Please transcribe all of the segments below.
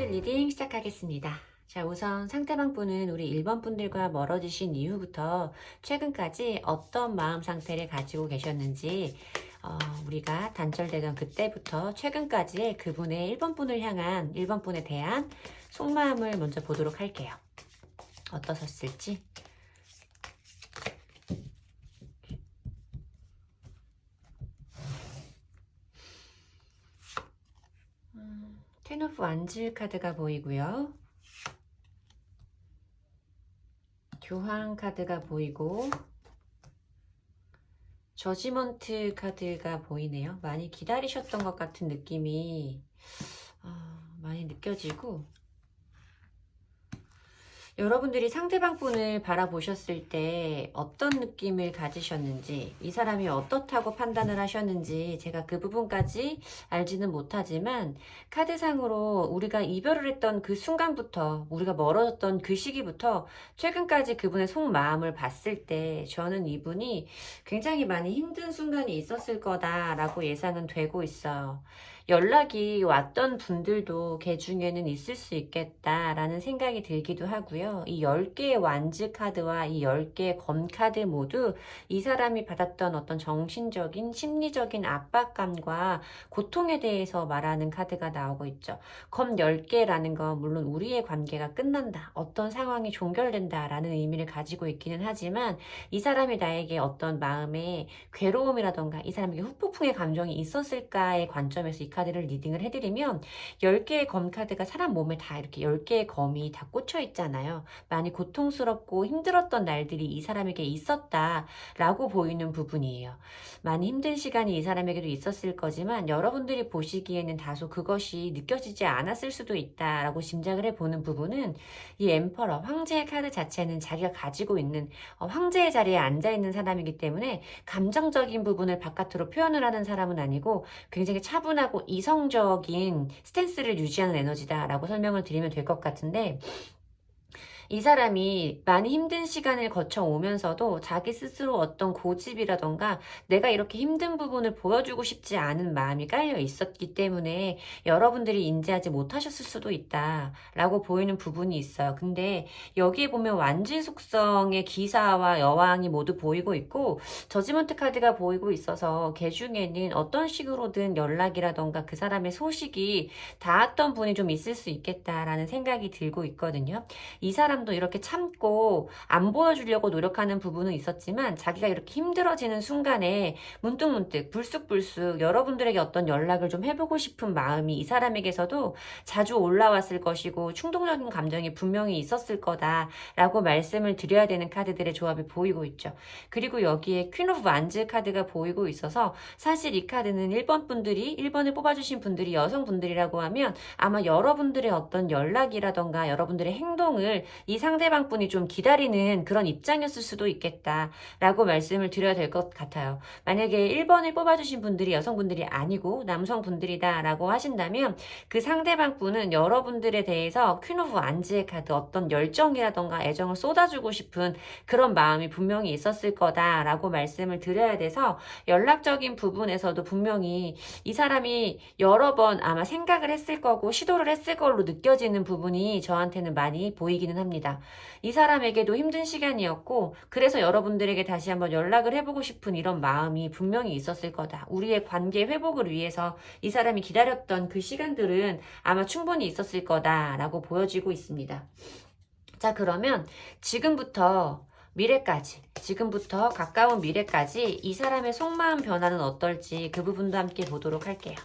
리딩 시작하겠습니다. 자, 우선 상대방 분은 우리 1번 분들과 멀어지신 이후부터 최근까지 어떤 마음 상태를 가지고 계셨는지 우리가 단절되던 그때부터 최근까지의 그분의 1번 분을 향한 1번 분에 대한 속마음을 먼저 보도록 할게요. 어떠셨을지. 텐 오브 완즈 카드가 보이고요. 교황 카드가 보이고 저지먼트 카드가 보이네요. 많이 기다리셨던 것 같은 느낌이 많이 느껴지고, 여러분들이 상대방 분을 바라보셨을 때 어떤 느낌을 가지셨는지, 이 사람이 어떻다고 판단을 하셨는지 제가 그 부분까지 알지는 못하지만, 카드상으로 우리가 이별을 했던 그 순간부터, 우리가 멀어졌던 그 시기부터 최근까지 그분의 속마음을 봤을 때 저는 이분이 굉장히 많이 힘든 순간이 있었을 거다라고 예상은 되고 있어요. 연락이 왔던 분들도 걔 중에는 있을 수 있겠다라는 생각이 들기도 하고요. 이 10개의 완즈 카드와 이 10개의 검 카드 모두 이 사람이 받았던 어떤 정신적인, 심리적인 압박감과 고통에 대해서 말하는 카드가 나오고 있죠. 검 10개라는 건 물론 우리의 관계가 끝난다, 어떤 상황이 종결된다라는 의미를 가지고 있기는 하지만, 이 사람이 나에게 어떤 마음의 괴로움이라던가 이 사람에게 후폭풍의 감정이 있었을까의 관점에서 이 카드를 리딩을 해드리면, 10개의 검 카드가 사람 몸에 다 이렇게 10개의 검이 다 꽂혀 있잖아요. 많이 고통스럽고 힘들었던 날들이 이 사람에게 있었다라고 보이는 부분이에요. 많이 힘든 시간이 이 사람에게도 있었을 거지만 여러분들이 보시기에는 다소 그것이 느껴지지 않았을 수도 있다라고 짐작을 해보는 부분은, 이 엠퍼러, 황제의 카드 자체는 자기가 가지고 있는 황제의 자리에 앉아있는 사람이기 때문에 감정적인 부분을 바깥으로 표현을 하는 사람은 아니고 굉장히 차분하고 이성적인 스탠스를 유지하는 에너지다라고 설명을 드리면 될 것 같은데, 이 사람이 많이 힘든 시간을 거쳐 오면서도 자기 스스로 어떤 고집이라던가 내가 이렇게 힘든 부분을 보여주고 싶지 않은 마음이 깔려 있었기 때문에 여러분들이 인지하지 못하셨을 수도 있다라고 보이는 부분이 있어요. 근데 여기에 보면 완지 속성의 기사와 여왕이 모두 보이고 있고 저지먼트 카드가 보이고 있어서 걔 중에는 어떤 식으로든 연락이라던가 그 사람의 소식이 닿았던 분이 좀 있을 수 있겠다라는 생각이 들고 있거든요. 이 사람도 이렇게 참고 안 보여주려고 노력하는 부분은 있었지만, 자기가 이렇게 힘들어지는 순간에 문득문득 불쑥불쑥 여러분들에게 어떤 연락을 좀 해보고 싶은 마음이 이 사람에게서도 자주 올라왔을 것이고 충동적인 감정이 분명히 있었을 거다라고 말씀을 드려야 되는 카드들의 조합이 보이고 있죠. 그리고 여기에 퀸 오브 완즈 카드가 보이고 있어서, 사실 이 카드는 1번 분들이, 1번을 뽑아주신 분들이 여성분들이라고 하면 아마 여러분들의 어떤 연락이라던가 여러분들의 행동을 이 상대방 분이 좀 기다리는 그런 입장이었을 수도 있겠다라고 말씀을 드려야 될 것 같아요. 만약에 1번을 뽑아주신 분들이 여성분들이 아니고 남성분들이다라고 하신다면, 그 상대방 분은 여러분들에 대해서 퀸 오브 완즈의 카드, 어떤 열정이라던가 애정을 쏟아주고 싶은 그런 마음이 분명히 있었을 거다라고 말씀을 드려야 돼서, 연락적인 부분에서도 분명히 이 사람이 여러 번 아마 생각을 했을 거고 시도를 했을 걸로 느껴지는 부분이 저한테는 많이 보이기는 합니다. 이 사람에게도 힘든 시간이었고, 그래서 여러분들에게 다시 한번 연락을 해보고 싶은 이런 마음이 분명히 있었을 거다. 우리의 관계 회복을 위해서 이 사람이 기다렸던 그 시간들은 아마 충분히 있었을 거다라고 보여지고 있습니다. 자, 그러면 지금부터 미래까지, 지금부터 가까운 미래까지 이 사람의 속마음 변화는 어떨지 그 부분도 함께 보도록 할게요.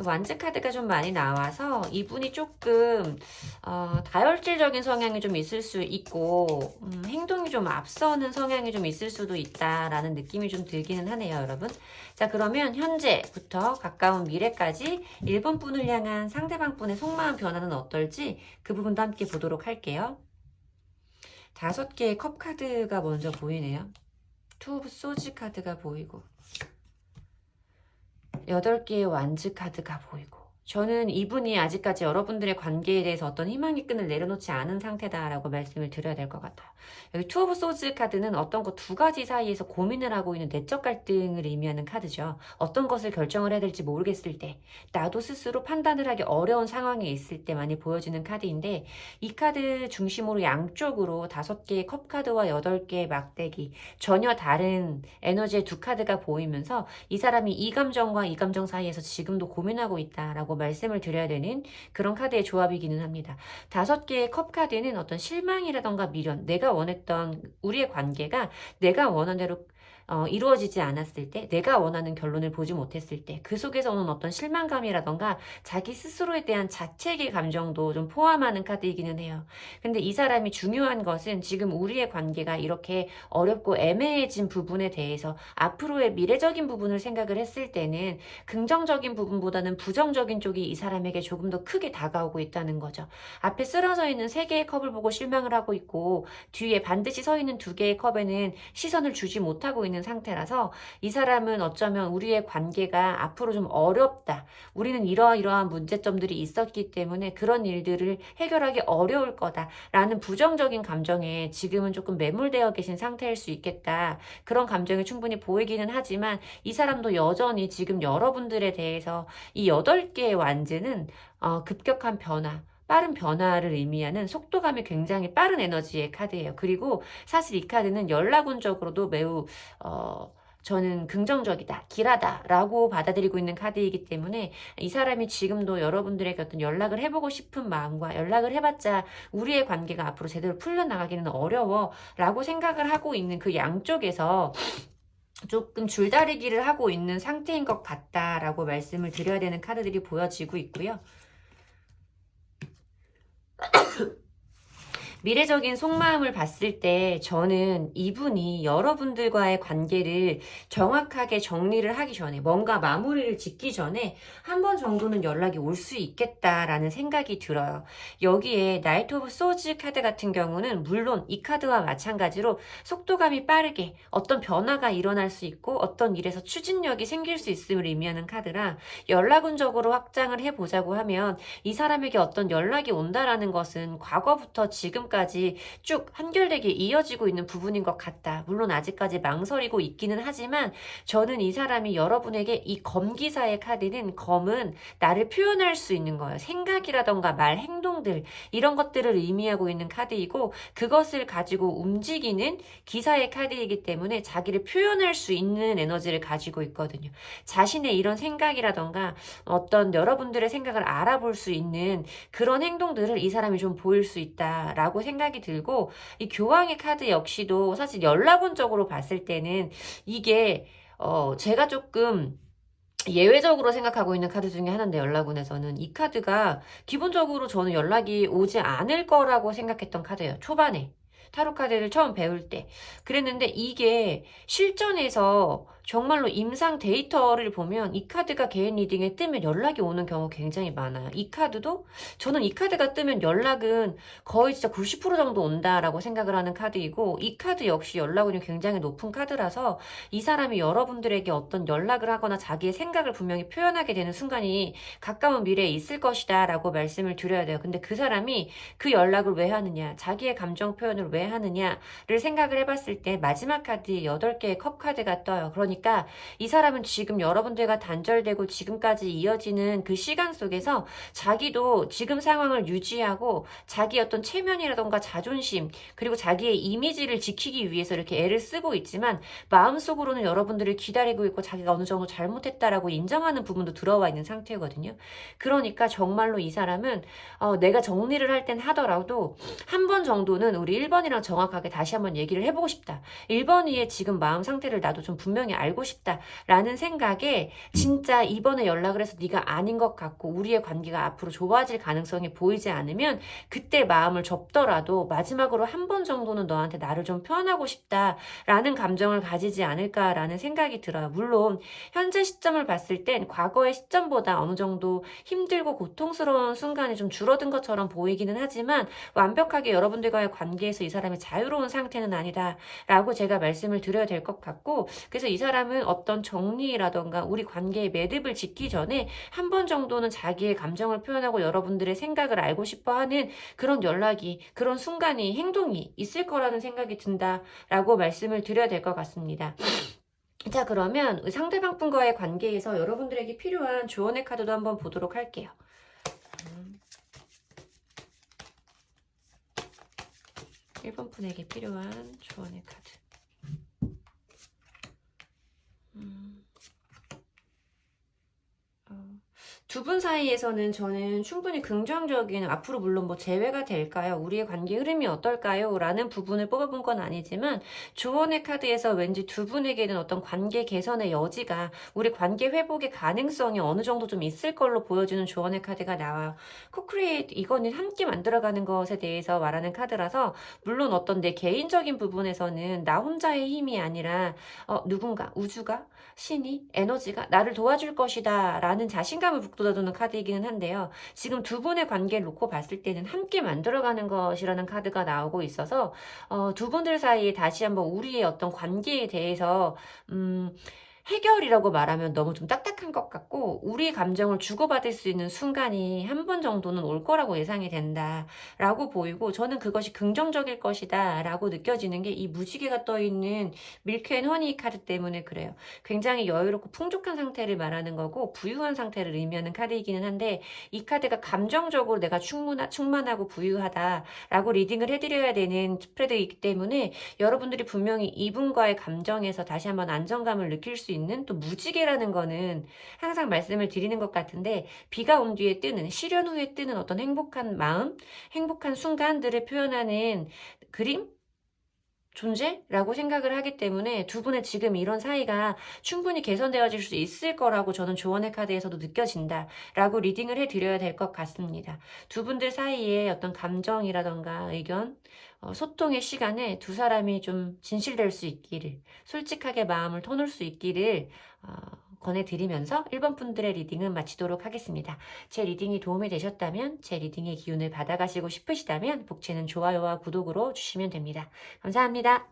완즈 카드가 좀 많이 나와서 이분이 조금 다혈질적인 성향이 좀 있을 수 있고, 행동이 좀 앞서는 성향이 좀 있을 수도 있다라는 느낌이 좀 들기는 하네요, 여러분. 자, 그러면 현재부터 가까운 미래까지 1번 분을 향한 상대방 분의 속마음 변화는 어떨지 그 부분도 함께 보도록 할게요. 5개의 컵 카드가 먼저 보이네요. 투 오브 소즈 카드가 보이고 8개의 완즈 카드가 보이고 저는 이분이 아직까지 여러분들의 관계에 대해서 어떤 희망의 끈을 내려놓지 않은 상태다라고 말씀을 드려야 될 것 같아요. 여기 투 오브 소즈 카드는 어떤 것 두 가지 사이에서 고민을 하고 있는 내적 갈등을 의미하는 카드죠. 어떤 것을 결정을 해야 될지 모르겠을 때, 나도 스스로 판단을 하기 어려운 상황에 있을 때 많이 보여지는 카드인데, 이 카드 중심으로 양쪽으로 5개의 컵 카드와 8개의 막대기, 전혀 다른 에너지의 두 카드가 보이면서 이 사람이 이 감정과 이 감정 사이에서 지금도 고민하고 있다라고 말씀을 드려야 되는 그런 카드의 조합이기는 합니다. 5개의 컵 카드는 어떤 실망이라던가 미련, 내가 원했던 우리의 관계가 내가 원하는 대로 이루어지지 않았을 때, 내가 원하는 결론을 보지 못했을 때, 그 속에서 오는 어떤 실망감이라던가 자기 스스로에 대한 자책의 감정도 좀 포함하는 카드이기는 해요. 근데 이 사람이 중요한 것은 지금 우리의 관계가 이렇게 어렵고 애매해진 부분에 대해서 앞으로의 미래적인 부분을 생각을 했을 때는 긍정적인 부분보다는 부정적인 쪽이 이 사람에게 조금 더 크게 다가오고 있다는 거죠. 앞에 쓰러져 있는 3개의 컵을 보고 실망을 하고 있고, 뒤에 반드시 서 있는 2개의 컵에는 시선을 주지 못하고 있는 상태라서 이 사람은 어쩌면 우리의 관계가 앞으로 좀 어렵다. 우리는 이러이러한 문제점들이 있었기 때문에 그런 일들을 해결하기 어려울 거다라는 부정적인 감정에 지금은 조금 매몰되어 계신 상태일 수 있겠다. 그런 감정이 충분히 보이기는 하지만 이 사람도 여전히 지금 여러분들에 대해서 이 8개의 완즈는 급격한 변화, 빠른 변화를 의미하는 속도감이 굉장히 빠른 에너지의 카드예요. 그리고 사실 이 카드는 연락운적으로도 매우 저는 긍정적이다, 길하다라고 받아들이고 있는 카드이기 때문에 이 사람이 지금도 여러분들에게 어떤 연락을 해보고 싶은 마음과 연락을 해봤자 우리의 관계가 앞으로 제대로 풀려나가기는 어려워라고 생각을 하고 있는 그 양쪽에서 조금 줄다리기를 하고 있는 상태인 것 같다라고 말씀을 드려야 되는 카드들이 보여지고 있고요. 미래적인 속마음을 봤을 때 저는 이분이 여러분들과의 관계를 정확하게 정리를 하기 전에, 뭔가 마무리를 짓기 전에 한 번 정도는 연락이 올 수 있겠다라는 생각이 들어요. 여기에 나이트 오브 소즈 카드 같은 경우는 물론 이 카드와 마찬가지로 속도감이 빠르게 어떤 변화가 일어날 수 있고 어떤 일에서 추진력이 생길 수 있음을 의미하는 카드라, 연락운적으로 확장을 해보자고 하면 이 사람에게 어떤 연락이 온다라는 것은 과거부터 지금까지 쭉 한결되게 이어지고 있는 부분인 것 같다. 물론 아직까지 망설이고 있기는 하지만 저는 이 사람이 여러분에게 이 검기사의 카드는, 검은 나를 표현할 수 있는 거예요. 생각이라던가 말, 행동들, 이런 것들을 의미하고 있는 카드이고, 그것을 가지고 움직이는 기사의 카드이기 때문에 자기를 표현할 수 있는 에너지를 가지고 있거든요. 자신의 이런 생각이라던가 어떤 여러분들의 생각을 알아볼 수 있는 그런 행동들을 이 사람이 좀 보일 수 있다라고 생각이 들고, 이 교황의 카드 역시도 사실 연락운적으로 봤을 때는 이게 제가 조금 예외적으로 생각하고 있는 카드 중에 하나인데, 연락운에서는 이 카드가 기본적으로 저는 연락이 오지 않을 거라고 생각했던 카드예요. 초반에 타로 카드를 처음 배울 때 그랬는데, 이게 실전에서 정말로 임상 데이터를 보면 이 카드가 개인 리딩에 뜨면 연락이 오는 경우 굉장히 많아요. 이 카드도 저는 이 카드가 뜨면 연락은 거의 진짜 90% 정도 온다라고 생각을 하는 카드이고, 이 카드 역시 연락운이 굉장히 높은 카드라서 이 사람이 여러분들에게 어떤 연락을 하거나 자기의 생각을 분명히 표현하게 되는 순간이 가까운 미래에 있을 것이다 라고 말씀을 드려야 돼요. 근데 그 사람이 그 연락을 왜 하느냐, 자기의 감정 표현을 왜 하느냐를 생각을 해봤을 때 마지막 카드 8개의 컵 카드가 떠요. 그러니까 이 사람은 지금 여러분들과 단절되고 지금까지 이어지는 그 시간 속에서 자기도 지금 상황을 유지하고 자기 어떤 체면이라던가 자존심, 그리고 자기의 이미지를 지키기 위해서 이렇게 애를 쓰고 있지만 마음속으로는 여러분들을 기다리고 있고 자기가 어느 정도 잘못했다라고 인정하는 부분도 들어와 있는 상태거든요. 그러니까 정말로 이 사람은 내가 정리를 할 땐 하더라도 한 번 정도는 우리 1번이랑 정확하게 다시 한번 얘기를 해보고 싶다. 1번이의 지금 마음 상태를 나도 좀 분명히 알고 싶다라는 생각에 진짜 이번에 연락을 해서 네가 아닌 것 같고 우리의 관계가 앞으로 좋아질 가능성이 보이지 않으면 그때 마음을 접더라도 마지막으로 한 번 정도는 너한테 나를 좀 표현하고 싶다라는 감정을 가지지 않을까라는 생각이 들어요. 물론 현재 시점을 봤을 땐 과거의 시점보다 어느 정도 힘들고 고통스러운 순간이 좀 줄어든 것처럼 보이기는 하지만 완벽하게 여러분들과의 관계에서 이 사람이 자유로운 상태는 아니다라고 제가 말씀을 드려야 될 것 같고, 그래서 이 사람 사람은 어떤 정리라던가 우리 관계의 매듭을 짓기 전에 한 번 정도는 자기의 감정을 표현하고 여러분들의 생각을 알고 싶어 하는 그런 연락이, 그런 순간이, 행동이 있을 거라는 생각이 든다라고 말씀을 드려야 될 것 같습니다. 자, 그러면 상대방 분과의 관계에서 여러분들에게 필요한 조언의 카드도 한번 보도록 할게요. 1번 분에게 필요한 조언의 카드. 두 분 사이에서는 저는 충분히 긍정적인, 앞으로 물론 뭐 재회가 될까요? 우리의 관계 흐름이 어떨까요? 라는 부분을 뽑아본 건 아니지만 조언의 카드에서 왠지 두 분에게는 어떤 관계 개선의 여지가, 우리 관계 회복의 가능성이 어느 정도 좀 있을 걸로 보여주는 조언의 카드가 나와요. 코크리에이트, 이거는 함께 만들어가는 것에 대해서 말하는 카드라서 물론 어떤 내 개인적인 부분에서는 나 혼자의 힘이 아니라 누군가, 우주가, 신이, 에너지가 나를 도와줄 것이다 라는 자신감을 북돋아주는 카드이기는 한데요. 지금 두 분의 관계를 놓고 봤을 때는 함께 만들어가는 것이라는 카드가 나오고 있어서 두 분들 사이에 다시 한번 우리의 어떤 관계에 대해서 해결이라고 말하면 너무 좀 딱딱한 것 같고, 우리의 감정을 주고받을 수 있는 순간이 한 번 정도는 올 거라고 예상이 된다라고 보이고, 저는 그것이 긍정적일 것이다 라고 느껴지는 게 이 무지개가 떠있는 밀크 앤 허니 카드 때문에 그래요. 굉장히 여유롭고 풍족한 상태를 말하는 거고 부유한 상태를 의미하는 카드이기는 한데, 이 카드가 감정적으로 내가 충만하고 부유하다라고 리딩을 해드려야 되는 스프레드이기 때문에 여러분들이 분명히 이분과의 감정에서 다시 한번 안정감을 느낄 수 있는, 또 무지개라는 거는 항상 말씀을 드리는 것 같은데, 비가 온 뒤에 뜨는, 시련 후에 뜨는 어떤 행복한 마음, 행복한 순간들을 표현하는 그림? 존재라고 생각을 하기 때문에 두 분의 지금 이런 사이가 충분히 개선되어질 수 있을 거라고 저는 조언의 카드에서도 느껴진다라고 리딩을 해드려야 될 것 같습니다. 두 분들 사이에 어떤 감정이라던가 의견, 소통의 시간에 두 사람이 좀 진실될 수 있기를, 솔직하게 마음을 터놓을 수 있기를 권해드리면서 1번 분들의 리딩은 마치도록 하겠습니다. 제 리딩이 도움이 되셨다면, 제 리딩의 기운을 받아가시고 싶으시다면 복채는 좋아요와 구독으로 주시면 됩니다. 감사합니다.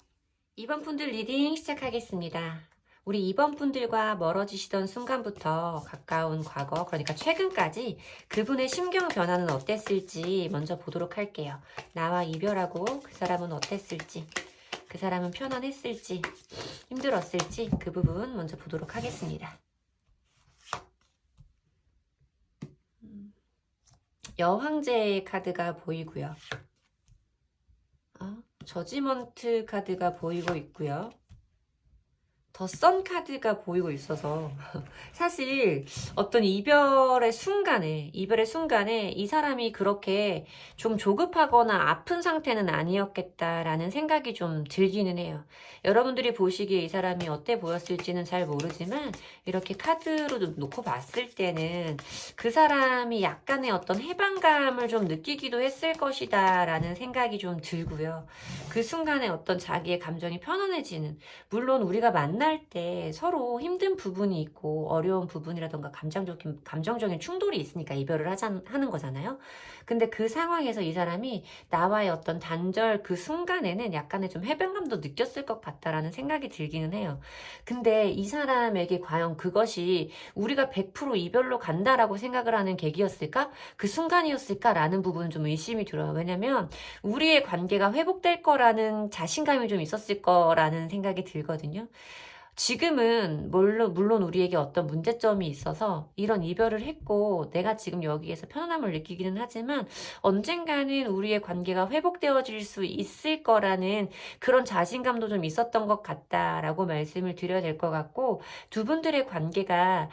2번 분들 리딩 시작하겠습니다. 우리 2번 분들과 멀어지시던 순간부터 가까운 과거, 그러니까 최근까지 그분의 심경 변화는 어땠을지 먼저 보도록 할게요. 나와 이별하고 그 사람은 어땠을지, 그 사람은 편안했을지, 힘들었을지, 그 부분 먼저 보도록 하겠습니다. 여황제의 카드가 보이고요. 저지먼트 카드가 보이고 있고요. 더 선 카드가 보이고 있어서 사실 어떤 이별의 순간에 이 사람이 그렇게 좀 조급하거나 아픈 상태는 아니었겠다라는 생각이 좀 들기는 해요. 여러분들이 보시기에 이 사람이 어때 보였을지는 잘 모르지만 이렇게 카드로 놓고 봤을 때는 그 사람이 약간의 어떤 해방감을 좀 느끼기도 했을 것이다 라는 생각이 좀 들고요. 그 순간에 어떤 자기의 감정이 편안해지는, 물론 우리가 만날 때 서로 힘든 부분이 있고 어려운 부분이라던가 감정적인 충돌이 있으니까 이별을 하는 거잖아요. 근데 그 상황에서 이 사람이 나와의 어떤 단절 그 순간에는 약간의 좀 해방감도 느꼈을 것 같다라는 생각이 들기는 해요. 근데 이 사람에게 과연 그것이 우리가 100% 이별로 간다라고 생각을 하는 계기였을까? 그 순간이었을까라는 부분은 좀 의심이 들어요. 왜냐면 우리의 관계가 회복될 거라는 자신감이 좀 있었을 거라는 생각이 들거든요. 지금은 물론 우리에게 어떤 문제점이 있어서 이런 이별을 했고 내가 지금 여기에서 편안함을 느끼기는 하지만 언젠가는 우리의 관계가 회복되어질 수 있을 거라는 그런 자신감도 좀 있었던 것 같다라고 말씀을 드려야 될 것 같고, 두 분들의 관계가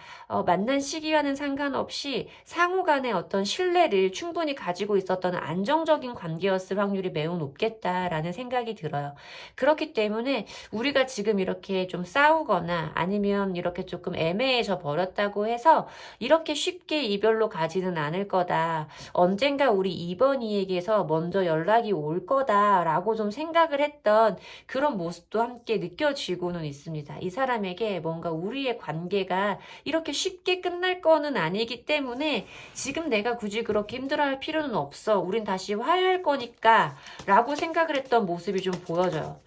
만난 시기와는 상관없이 상호 간의 어떤 신뢰를 충분히 가지고 있었던 안정적인 관계였을 확률이 매우 높겠다라는 생각이 들어요. 그렇기 때문에 우리가 지금 이렇게 좀 싸우거나 아니면 이렇게 조금 애매해져 버렸다고 해서 이렇게 쉽게 이별로 가지는 않을 거다. 언젠가 우리 2번이에게서 먼저 연락이 올 거다라고 좀 생각을 했던 그런 모습도 함께 느껴지고는 있습니다. 이 사람에게 뭔가 우리의 관계가 이렇게 쉽게 끝날 거는 아니기 때문에 지금 내가 굳이 그렇게 힘들어할 필요는 없어. 우린 다시 화해할 거니까 라고 생각을 했던 모습이 좀 보여져요.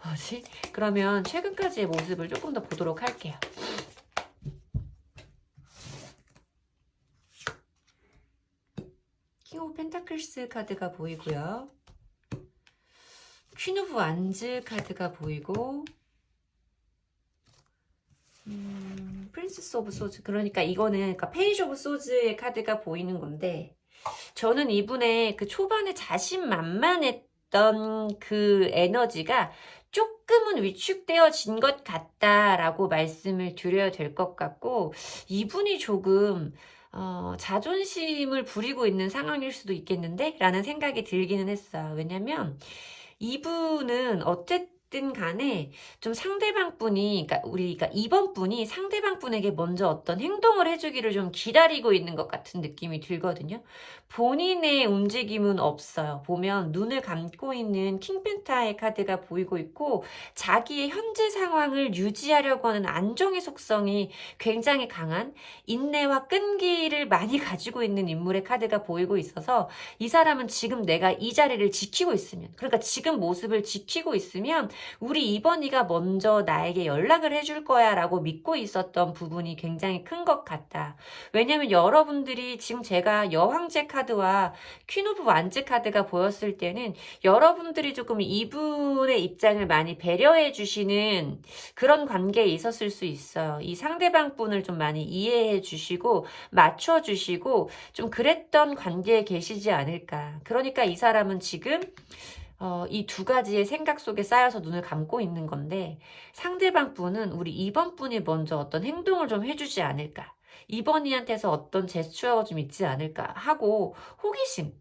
뭐지? 그러면 최근까지의 모습을 모습을 조금 더 보도록 할게요. 킹 오브 펜타클스 카드가 보이고요. 퀸 오브 완즈 카드가 보이고 프린세스 오브 소즈, 그러니까 이거는 그러니까 페이지 오브 소즈의 카드가 보이는 건데, 저는 이분의 그 초반에 자신만만했던 그 에너지가 조금은 위축되어진 것 같다라고 말씀을 드려야 될 것 같고, 이분이 조금 자존심을 부리고 있는 상황일 수도 있겠는데? 라는 생각이 들기는 했어요. 왜냐면 이분은 어쨌든 간에 좀 상대방 분이, 그러니까 우리가 2번 분이 상대방 분에게 먼저 어떤 행동을 해주기를 좀 기다리고 있는 것 같은 느낌이 들거든요. 본인의 움직임은 없어요. 보면 눈을 감고 있는 킹펜타의 카드가 보이고 있고, 자기의 현재 상황을 유지하려고 하는 안정의 속성이 굉장히 강한, 인내와 끈기를 많이 가지고 있는 인물의 카드가 보이고 있어서, 이 사람은 지금 내가 이 자리를 지키고 있으면, 그러니까 지금 모습을 지키고 있으면 우리 2번이가 먼저 나에게 연락을 해줄 거야 라고 믿고 있었던 부분이 굉장히 큰 것 같다. 왜냐면 여러분들이 지금 제가 여황제 카드와 퀸 오브 완즈 카드가 보였을 때는 여러분들이 조금 이분의 입장을 많이 배려해 주시는 그런 관계에 있었을 수 있어요. 이 상대방 분을 좀 많이 이해해 주시고 맞춰 주시고 좀 그랬던 관계에 계시지 않을까. 그러니까 이 사람은 지금 이 두 가지의 생각 속에 쌓여서 눈을 감고 있는 건데, 상대방 분은 우리 2번 분이 먼저 어떤 행동을 좀 해주지 않을까, 2번이한테서 어떤 제스처가 좀 있지 않을까 하고 호기심,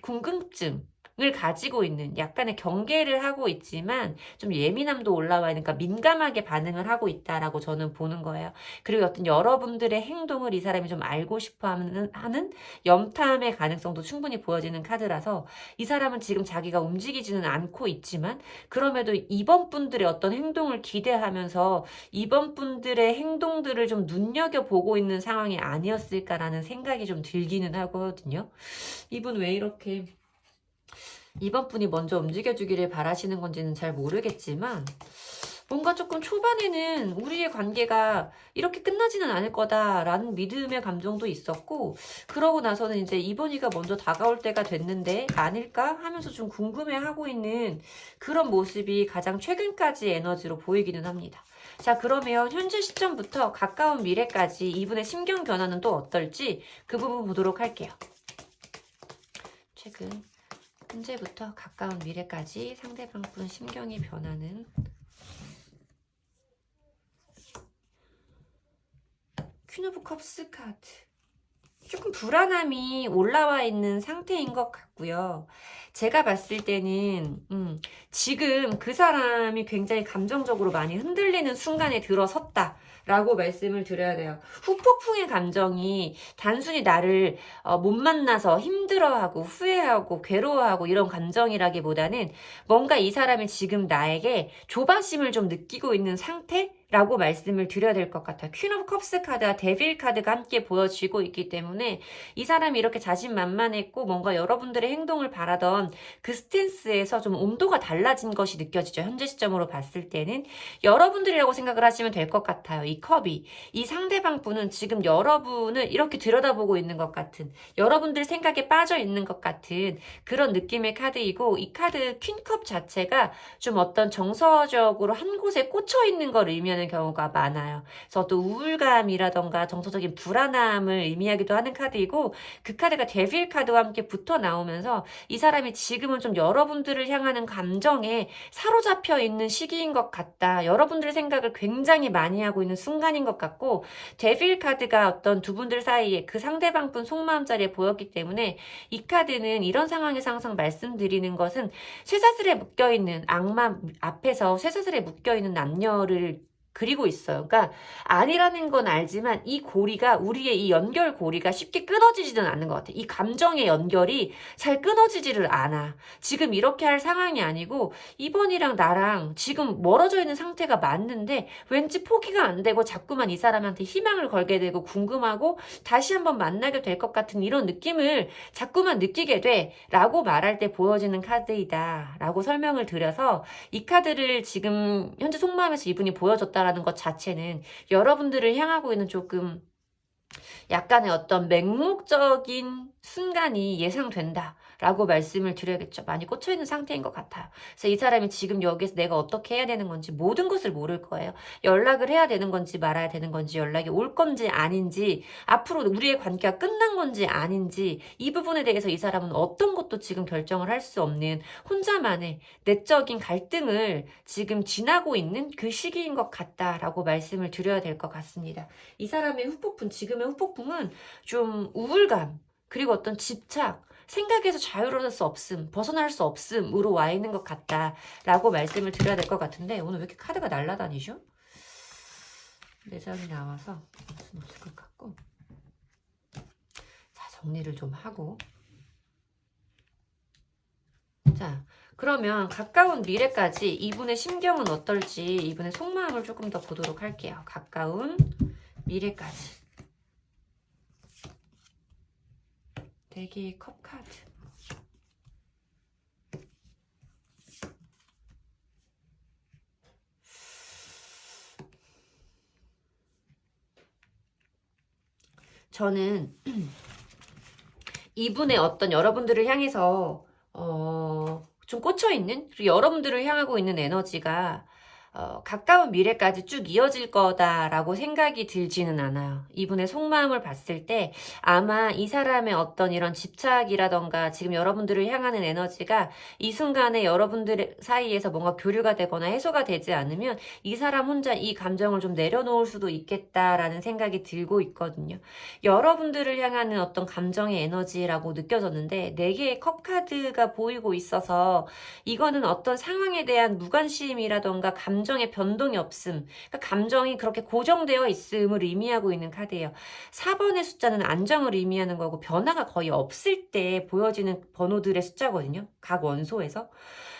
궁금증을 가지고 있는, 약간의 경계를 하고 있지만 좀 예민함도 올라와 있으니까 민감하게 반응을 하고 있다라고 저는 보는 거예요. 그리고 어떤 여러분들의 행동을 이 사람이 좀 알고 싶어 하는 염탐의 가능성도 충분히 보여지는 카드라서, 이 사람은 지금 자기가 움직이지는 않고 있지만 그럼에도 2번 분들의 어떤 행동을 기대하면서 2번 분들의 행동들을 좀 눈여겨보고 있는 상황이 아니었을까라는 생각이 좀 들기는 하거든요. 이분 왜 이렇게 2번 분이 먼저 움직여주기를 바라시는 건지는 잘 모르겠지만, 뭔가 조금 초반에는 우리의 관계가 이렇게 끝나지는 않을 거다라는 믿음의 감정도 있었고, 그러고 나서는 이제 2번이가 먼저 다가올 때가 됐는데 아닐까 하면서 좀 궁금해하고 있는 그런 모습이 가장 최근까지 에너지로 보이기는 합니다. 자, 그러면 현재 시점부터 가까운 미래까지 이분의 심경 변화는 또 어떨지 그 부분 보도록 할게요. 최근 현재부터 가까운 미래까지 상대방 분 심경의 변화는, 퀸 오브 컵스 카드. 조금 불안함이 올라와 있는 상태인 것 같고요. 제가 봤을 때는 지금 그 사람이 굉장히 감정적으로 많이 흔들리는 순간에 들어섰다 라고 말씀을 드려야 돼요. 후폭풍의 감정이 단순히 나를 못 만나서 힘들어하고 후회하고 괴로워하고 이런 감정이라기보다는 뭔가 이 사람이 지금 나에게 조바심을 좀 느끼고 있는 상태? 라고 말씀을 드려야 될 것 같아요. 퀸 오브 컵스 카드와 데빌 카드가 함께 보여지고 있기 때문에 이 사람이 이렇게 자신만만했고 뭔가 여러분들의 행동을 바라던 그 스탠스에서 좀 온도가 달라진 것이 느껴지죠. 현재 시점으로 봤을 때는 여러분들이라고 생각을 하시면 될 것 같아요. 이 컵이, 이 상대방 분은 지금 여러분을 이렇게 들여다보고 있는 것 같은, 여러분들 생각에 빠져 있는 것 같은 그런 느낌의 카드이고, 이 카드 퀸컵 자체가 좀 어떤 정서적으로 한 곳에 꽂혀 있는 걸 의미하는 경우가 많아요. 그래서 또 우울감이라던가 정서적인 불안함을 의미하기도 하는 카드이고, 그 카드가 데빌 카드와 함께 붙어 나오면서 이 사람이 지금은 좀 여러분들을 향하는 감정에 사로잡혀 있는 시기인 것 같다. 여러분들의 생각을 굉장히 많이 하고 있는 순간인 것 같고, 데빌 카드가 어떤 두 분들 사이에 그 상대방 분 속마음 자리에 보였기 때문에 이 카드는 이런 상황에서 항상 말씀드리는 것은 쇠사슬에 묶여있는 악마 앞에서 쇠사슬에 묶여있는 남녀를 그리고 있어요. 그러니까 아니라는 건 알지만 이 고리가, 우리의 이 연결 고리가 쉽게 끊어지지는 않는 것 같아. 이 감정의 연결이 잘 끊어지지를 않아. 지금 이렇게 할 상황이 아니고 이번이랑 나랑 지금 멀어져 있는 상태가 맞는데 왠지 포기가 안 되고 자꾸만 이 사람한테 희망을 걸게 되고 궁금하고 다시 한번 만나게 될 것 같은 이런 느낌을 자꾸만 느끼게 돼 라고 말할 때 보여지는 카드이다 라고 설명을 드려서, 이 카드를 지금 현재 속마음에서 이분이 보여줬다 있다라는 것 자체는 여러분들을 향하고 있는 조금 약간의 어떤 맹목적인 순간이 예상된다. 라고 말씀을 드려야겠죠. 많이 꽂혀있는 상태인 것 같아요. 그래서 이 사람이 지금 여기서 내가 어떻게 해야 되는 건지 모든 것을 모를 거예요. 연락을 해야 되는 건지 말아야 되는 건지, 연락이 올 건지 아닌지, 앞으로 우리의 관계가 끝난 건지 아닌지, 이 부분에 대해서 이 사람은 어떤 것도 지금 결정을 할 수 없는 혼자만의 내적인 갈등을 지금 지나고 있는 그 시기인 것 같다라고 말씀을 드려야 될 것 같습니다. 이 사람의 후폭풍, 지금의 후폭풍은 좀 우울감, 그리고 어떤 집착, 생각에서 자유로울 수 없음, 벗어날 수 없음으로 와 있는 것 같다라고 말씀을 드려야 될 것 같은데, 오늘 왜 이렇게 카드가 날아다니죠? 4장이 나와서 무슨 없을 것 같고. 자, 정리를 좀 하고. 자, 그러면 가까운 미래까지 이분의 심경은 어떨지, 이분의 속마음을 조금 더 보도록 할게요. 가까운 미래까지. 4개의 컵 카드. 저는 이분의 어떤 여러분들을 향해서 좀 꽂혀있는, 그리고 여러분들을 향하고 있는 에너지가 가까운 미래까지 쭉 이어질 거다라고 생각이 들지는 않아요. 이분의 속마음을 봤을 때 아마 이 사람의 어떤 이런 집착이라던가 지금 여러분들을 향하는 에너지가 이 순간에 여러분들 사이에서 뭔가 교류가 되거나 해소가 되지 않으면 이 사람 혼자 이 감정을 좀 내려놓을 수도 있겠다라는 생각이 들고 있거든요. 여러분들을 향하는 어떤 감정의 에너지라고 느껴졌는데 4개의 컵 카드가 보이고 있어서 이거는 어떤 상황에 대한 무관심이라던가 감정의 변동이 없음, 그러니까 감정이 그렇게 고정되어 있음을 의미하고 있는 카드예요. 4번의 숫자는 안정을 의미하는 거고 변화가 거의 없을 때 보여지는 번호들의 숫자거든요. 각 원소에서.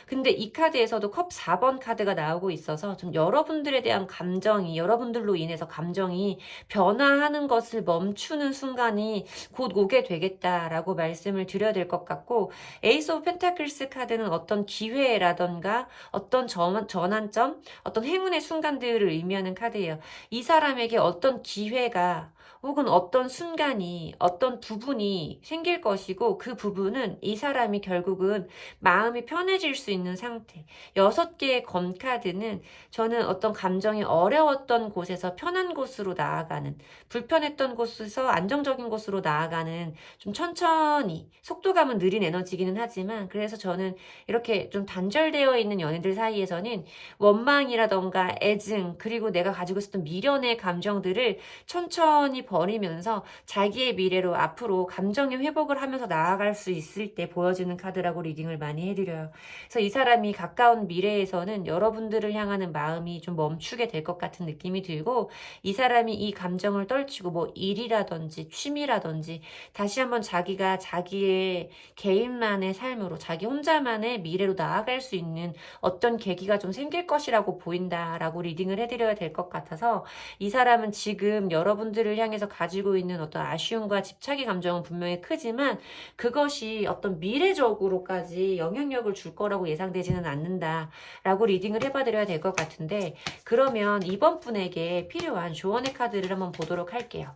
근데 이 카드에서도 컵 4번 카드가 나오고 있어서 좀 여러분들에 대한 감정이, 여러분들로 인해서 감정이 변화하는 것을 멈추는 순간이 곧 오게 되겠다라고 말씀을 드려야 될 것 같고, 에이스 오브 펜타클스 카드는 어떤 기회라던가 어떤 전환점, 어떤 행운의 순간들을 의미하는 카드예요. 이 사람에게 어떤 기회가 혹은 어떤 순간이, 어떤 부분이 생길 것이고, 그 부분은 이 사람이 결국은 마음이 편해질 수 있는 상태. 6개의 검 카드는 저는 어떤 감정이 어려웠던 곳에서 편한 곳으로 나아가는, 불편했던 곳에서 안정적인 곳으로 나아가는, 좀 천천히 속도감은 느린 에너지기는 하지만, 그래서 저는 이렇게 좀 단절되어 있는 연인들 사이에서는 원망이라던가 애증, 그리고 내가 가지고 있었던 미련의 감정들을 천천히 버리면서 자기의 미래로 앞으로 감정의 회복을 하면서 나아갈 수 있을 때 보여주는 카드라고 리딩을 많이 해드려요. 그래서 이 사람이 가까운 미래에서는 여러분들을 향하는 마음이 좀 멈추게 될 것 같은 느낌이 들고, 이 사람이 이 감정을 떨치고 뭐 일이라든지 취미라든지 다시 한번 자기가 자기의 개인만의 삶으로, 자기 혼자만의 미래로 나아갈 수 있는 어떤 계기가 좀 생길 것이라고 보인다라고 리딩을 해드려야 될 것 같아서, 이 사람은 지금 여러분들을 향해서 가지고 있는 어떤 아쉬움과 집착의 감정은 분명히 크지만 그것이 어떤 미래적으로까지 영향력을 줄 거라고 예상되지는 않는다라고 리딩을 해봐드려야 될 것 같은데, 그러면 이번 분에게 필요한 조언의 카드를 한번 보도록 할게요.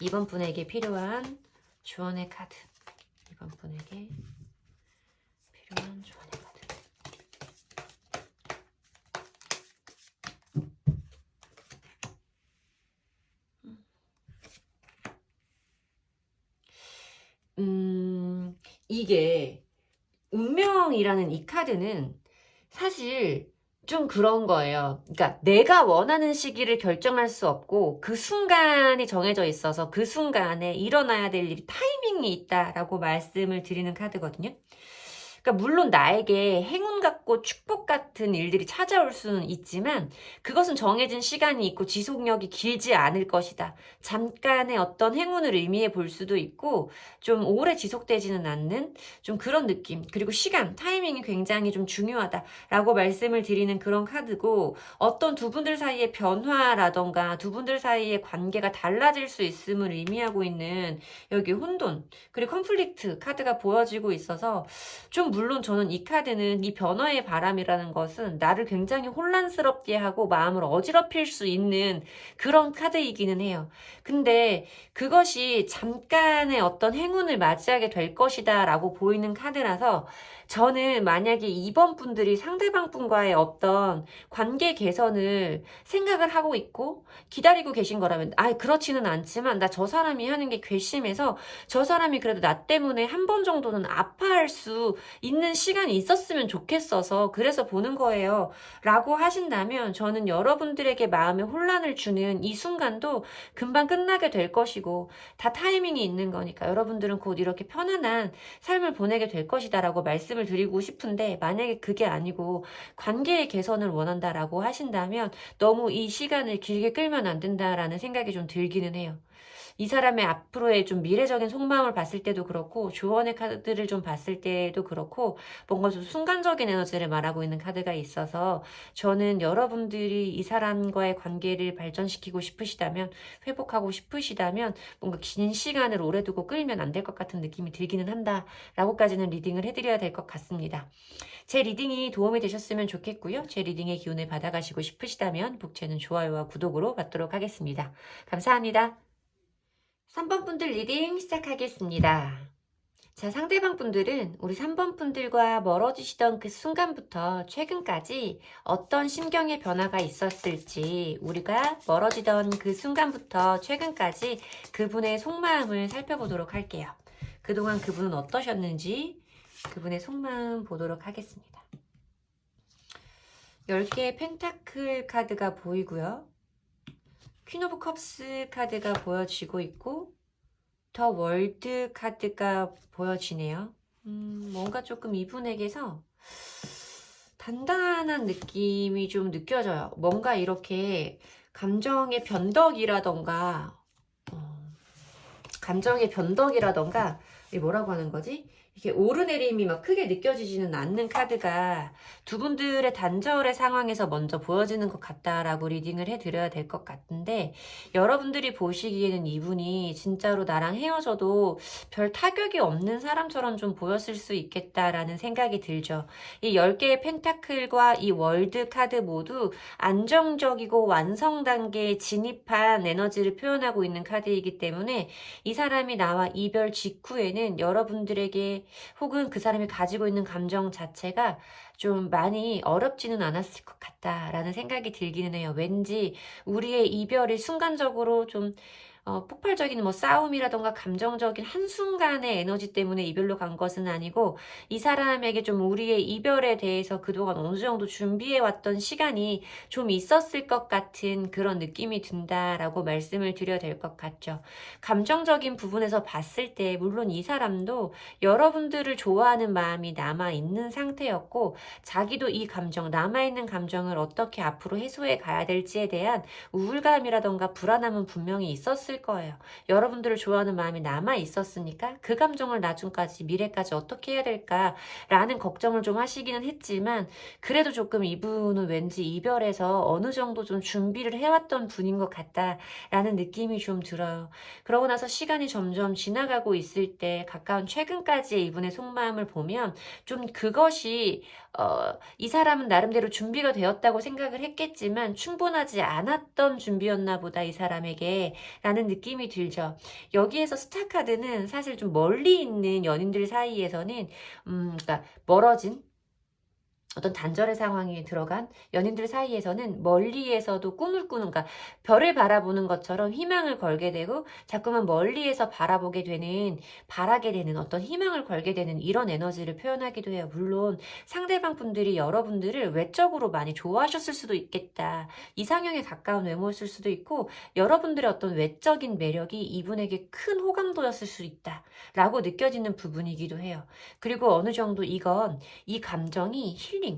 이번 분에게 필요한 조언의 카드. 이번 분에게 필요한 조언의 카드. 이게 운명이라는 이 카드는 사실 좀 그런 거예요. 그러니까 내가 원하는 시기를 결정할 수 없고 그 순간이 정해져 있어서 그 순간에 일어나야 될 일이 타이밍이 있다라고 말씀을 드리는 카드거든요. 그러니까 물론 나에게 행운 같고 축복 같은 일들이 찾아올 수는 있지만 그것은 정해진 시간이 있고 지속력이 길지 않을 것이다. 잠깐의 어떤 행운을 의미해 볼 수도 있고 좀 오래 지속되지는 않는 좀 그런 느낌, 그리고 시간, 타이밍이 굉장히 좀 중요하다라고 말씀을 드리는 그런 카드고, 어떤 두 분들 사이의 변화라던가 두 분들 사이의 관계가 달라질 수 있음을 의미하고 있는 여기 혼돈 그리고 컨플릭트 카드가 보여지고 있어서 좀 물론 저는 이 카드는 이 변화의 바람이라는 것은 나를 굉장히 혼란스럽게 하고 마음을 어지럽힐 수 있는 그런 카드이기는 해요. 근데 그것이 잠깐의 어떤 행운을 맞이하게 될 것이다 라고 보이는 카드라서 저는 만약에 이번 분들이 상대방 분과의 어떤 관계 개선을 생각을 하고 있고 기다리고 계신 거라면 그렇지는 않지만 나 저 사람이 하는 게 괘씸해서 저 사람이 그래도 나 때문에 한 번 정도는 아파할 수 있는 시간이 있었으면 좋겠어서 그래서 보는 거예요 라고 하신다면 저는 여러분들에게 마음에 혼란을 주는 이 순간도 금방 끝나게 될 것이고 다 타이밍이 있는 거니까 여러분들은 곧 이렇게 편안한 삶을 보내게 될 것이다 라고 말씀을 드리고 싶은데 만약에 그게 아니고 관계의 개선을 원한다라고 하신다면 너무 이 시간을 길게 끌면 안 된다라는 생각이 좀 들기는 해요. 이 사람의 앞으로의 좀 미래적인 속마음을 봤을 때도 그렇고 조언의 카드를 좀 봤을 때도 그렇고 뭔가 좀 순간적인 에너지를 말하고 있는 카드가 있어서 저는 여러분들이 이 사람과의 관계를 발전시키고 싶으시다면 회복하고 싶으시다면 뭔가 긴 시간을 오래 두고 끌면 안 될 것 같은 느낌이 들기는 한다 라고까지는 리딩을 해드려야 될 것 같습니다. 제 리딩이 도움이 되셨으면 좋겠고요. 제 리딩의 기운을 받아가시고 싶으시다면 복채는 좋아요와 구독으로 받도록 하겠습니다. 감사합니다. 3번 분들 리딩 시작하겠습니다. 자, 상대방 분들은 우리 3번 분들과 멀어지시던 그 순간부터 최근까지 어떤 심경의 변화가 있었을지 우리가 멀어지던 그 순간부터 최근까지 그분의 속마음을 살펴보도록 할게요. 그동안 그분은 어떠셨는지 그분의 속마음 보도록 하겠습니다. 10개의 펜타클 카드가 보이고요. 퀸 오브 컵스 카드가 보여지고 있고 더 월드 카드가 보여지네요. 뭔가 조금 이분에게서 단단한 느낌이 좀 느껴져요. 뭔가 이렇게 감정의 변덕이라던가 이게 뭐라고 하는 거지? 이게 오르내림이 막 크게 느껴지지는 않는 카드가 두 분들의 단절의 상황에서 먼저 보여지는 것 같다라고 리딩을 해드려야 될 것 같은데 여러분들이 보시기에는 이분이 진짜로 나랑 헤어져도 별 타격이 없는 사람처럼 좀 보였을 수 있겠다라는 생각이 들죠. 이 10개의 펜타클과 이 월드 카드 모두 안정적이고 완성 단계에 진입한 에너지를 표현하고 있는 카드이기 때문에 이 사람이 나와 이별 직후에는 여러분들에게 혹은 그 사람이 가지고 있는 감정 자체가 좀 많이 어렵지는 않았을 것 같다라는 생각이 들기는 해요. 왠지 우리의 이별이 순간적으로 좀 폭발적인 뭐 싸움이라던가 감정적인 한순간의 에너지 때문에 이별로 간 것은 아니고 이 사람에게 좀 우리의 이별에 대해서 그동안 어느 정도 준비해왔던 시간이 좀 있었을 것 같은 그런 느낌이 든다라고 말씀을 드려야 될 것 같죠. 감정적인 부분에서 봤을 때 물론 이 사람도 여러분들을 좋아하는 마음이 남아있는 상태였고 자기도 이 감정, 남아있는 감정을 어떻게 앞으로 해소해 가야 될지에 대한 우울감이라던가 불안함은 분명히 있었을 거예요. 여러분들을 좋아하는 마음이 남아 있었으니까 그 감정을 나중까지 미래까지 어떻게 해야 될까라는 걱정을 좀 하시기는 했지만 그래도 조금 이분은 왠지 이별에서 어느 정도 좀 준비를 해왔던 분인 것 같다라는 느낌이 좀 들어요. 그러고 나서 시간이 점점 지나가고 있을 때 가까운 최근까지의 이분의 속마음을 보면 좀 그것이 이 사람은 나름대로 준비가 되었다고 생각을 했겠지만 충분하지 않았던 준비였나 보다 이 사람에게 라는 느낌이 들죠. 여기에서 스타카드는 사실 좀 멀리 있는 연인들 사이에서는 그러니까 멀어진 어떤 단절의 상황에 들어간 연인들 사이에서는 멀리에서도 꿈을 꾸는, 그러니까 별을 바라보는 것처럼 희망을 걸게 되고 자꾸만 멀리에서 바라보게 되는, 바라게 되는 어떤 희망을 걸게 되는 이런 에너지를 표현하기도 해요. 물론 상대방 분들이 여러분들을 외적으로 많이 좋아하셨을 수도 있겠다. 이상형에 가까운 외모였을 수도 있고 여러분들의 어떤 외적인 매력이 이분에게 큰 호감도였을 수 있다 라고 느껴지는 부분이기도 해요. 그리고 어느 정도 이 감정이 힐링,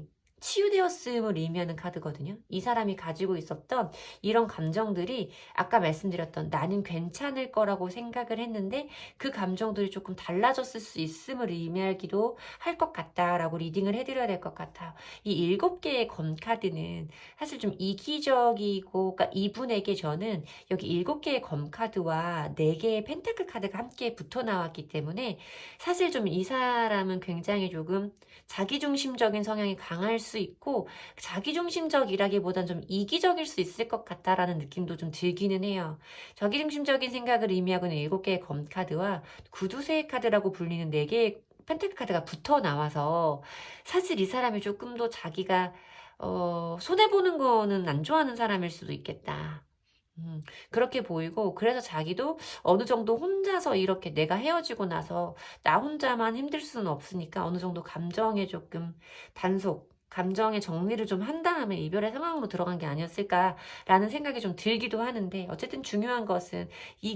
치유되었음을 의미하는 카드거든요. 이 사람이 가지고 있었던 이런 감정들이 아까 말씀드렸던 나는 괜찮을 거라고 생각을 했는데 그 감정들이 조금 달라졌을 수 있음을 의미하기도 할 것 같다라고 리딩을 해드려야 될 것 같아요. 이 7개의 검 카드는 사실 좀 이기적이고, 그러니까 이분에게 저는 여기 7개의 검 카드와 4개의 펜타클 카드가 함께 붙어 나왔기 때문에 사실 좀 이 사람은 굉장히 조금 자기중심적인 성향이 강할 수 있고, 자기중심적이라기보단 좀 이기적일 수 있을 것 같다라는 느낌도 좀 들기는 해요. 자기중심적인 생각을 의미하고 있는 7개의 검 카드와 구두쇠 카드라고 불리는 4개의 펜타클 카드가 붙어 나와서 사실 이 사람이 조금 더 자기가 손해보는 거는 안 좋아하는 사람일 수도 있겠다. 그렇게 보이고, 그래서 자기도 어느 정도 혼자서 이렇게 내가 헤어지고 나서 나 혼자만 힘들 수는 없으니까 어느 정도 감정에 조금 감정의 정리를 좀 한 다음에 이별의 상황으로 들어간 게 아니었을까라는 생각이 좀 들기도 하는데, 어쨌든 중요한 것은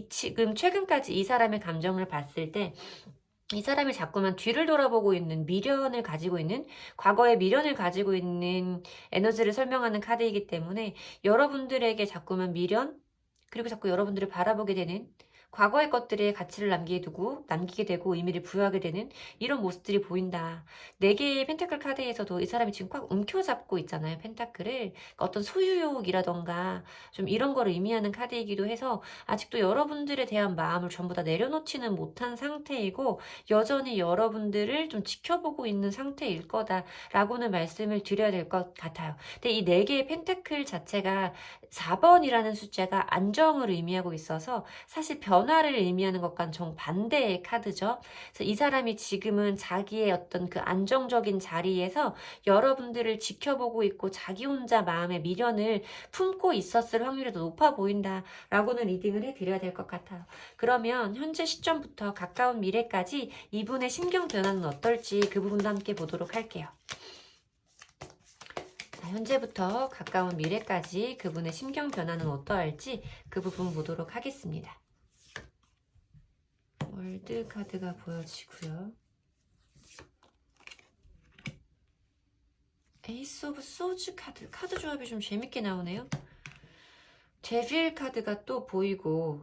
지금 최근까지 이 사람의 감정을 봤을 때 이 사람이 자꾸만 뒤를 돌아보고 있는 미련을 가지고 있는, 과거의 미련을 가지고 있는 에너지를 설명하는 카드이기 때문에 여러분들에게 자꾸만 미련, 그리고 자꾸 여러분들을 바라보게 되는, 과거의 것들에 가치를 남기게 되고 의미를 부여하게 되는 이런 모습들이 보인다. 4개의 펜타클 카드에서도 이 사람이 지금 꽉 움켜잡고 있잖아요. 펜타클을. 그러니까 어떤 소유욕이라던가 좀 이런 걸 의미하는 카드이기도 해서 아직도 여러분들에 대한 마음을 전부 다 내려놓지는 못한 상태이고, 여전히 여러분들을 좀 지켜보고 있는 상태일 거다라고는 말씀을 드려야 될 것 같아요. 근데 이 4개의 펜타클 자체가 4번이라는 숫자가 안정을 의미하고 있어서 사실 변화를 의미하는 것과는 정반대의 카드죠. 그래서 이 사람이 지금은 자기의 어떤 그 안정적인 자리에서 여러분들을 지켜보고 있고 자기 혼자 마음의 미련을 품고 있었을 확률이 더 높아 보인다라고는 리딩을 해드려야 될 것 같아요. 그러면 현재 시점부터 가까운 미래까지 이분의 심경 변화는 어떨지 그 부분도 함께 보도록 할게요. 현재부터 가까운 미래까지 그분의 심경 변화는 어떠할지 그 부분 보도록 하겠습니다. 월드 카드가 보여지고요. 에이스 오브 소즈 카드 조합이 좀 재밌게 나오네요. 데빌 카드가 또 보이고,